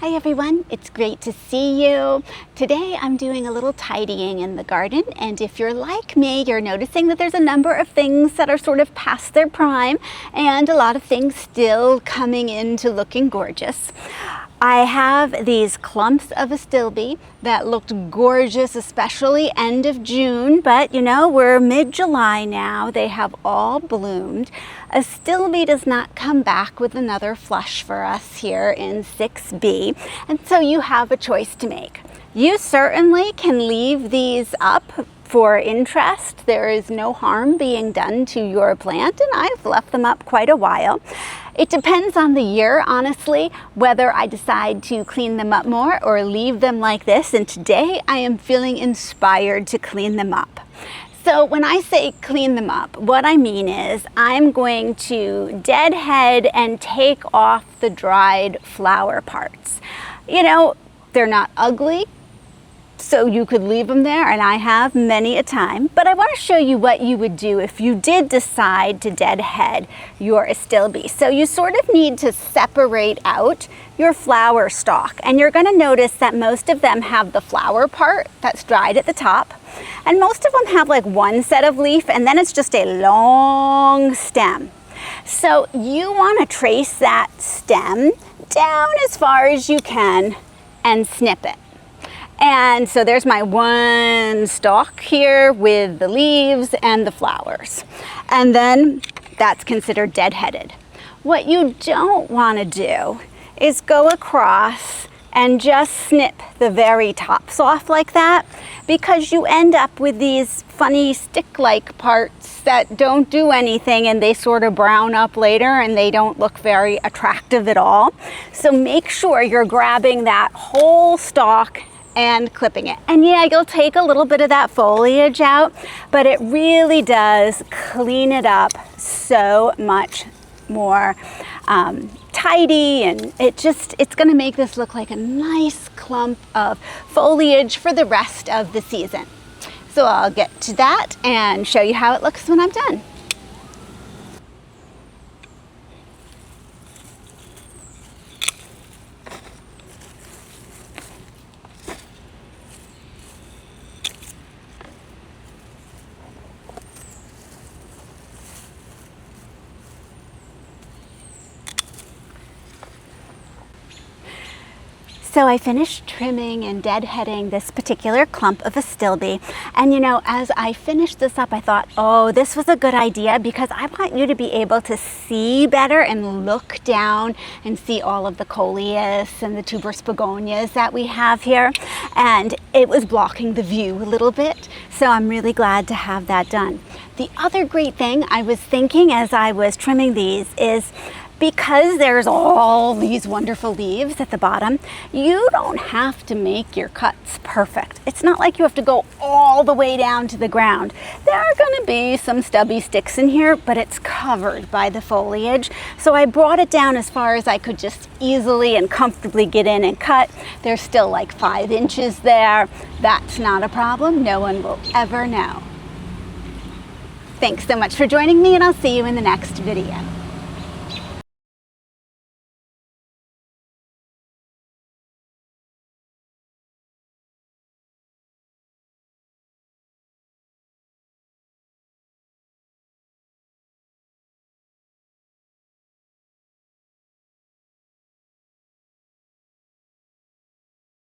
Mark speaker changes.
Speaker 1: Hi everyone, it's great to see you. Today I'm doing a little tidying in the garden, and if you're like me, you're noticing that there's a number of things that are sort of past their prime and a lot of things still coming into looking gorgeous. I have these clumps of Astilbe that looked gorgeous, especially end of June, but you know, we're mid-July now. They have all bloomed. Astilbe does not come back with another flush for us here in 6B, and so you have a choice to make. You certainly can leave these up for interest. There is no harm being done to your plant, and I've left them up quite a while. It depends on the year, honestly, whether I decide to clean them up more or leave them like this, and today I am feeling inspired to clean them up. So when I say clean them up, what I mean is I'm going to deadhead and take off the dried flower parts. You know, they're not ugly, so you could leave them there, and I have many a time, but I want to show you what you would do if you did decide to deadhead your Astilbe. So you sort of need to separate out your flower stalk, and you're going to notice that most of them have the flower part that's dried at the top, and most of them have like one set of leaf, and then it's just a long stem. So you want to trace that stem down as far as you can and snip it. And so there's my one stalk here with the leaves and the flowers. And then that's considered deadheaded. What you don't want to do is go across and just snip the very tops off like that, because you end up with these funny stick-like parts that don't do anything, and they sort of brown up later and they don't look very attractive at all. So make sure you're grabbing that whole stalk and clipping it. And yeah, you'll take a little bit of that foliage out, but it really does clean it up so much more tidy, and it's going to make this look like a nice clump of foliage for the rest of the season. So I'll get to that and show you how it looks when I'm done. So I finished trimming and deadheading this particular clump of Astilbe, and you know, as I finished this up, I thought, oh, this was a good idea, because I want you to be able to see better and look down and see all of the coleus and the tuberous begonias that we have here, and it was blocking the view a little bit, so I'm really glad to have that done. The other great thing I was thinking as I was trimming these is, because there's all these wonderful leaves at the bottom, you don't have to make your cuts perfect. It's not like you have to go all the way down to the ground. There are going to be some stubby sticks in here, but it's covered by the foliage. So I brought it down as far as I could just easily and comfortably get in and cut. There's still like 5 inches there. That's not a problem. No one will ever know. Thanks so much for joining me, and I'll see you in the next video.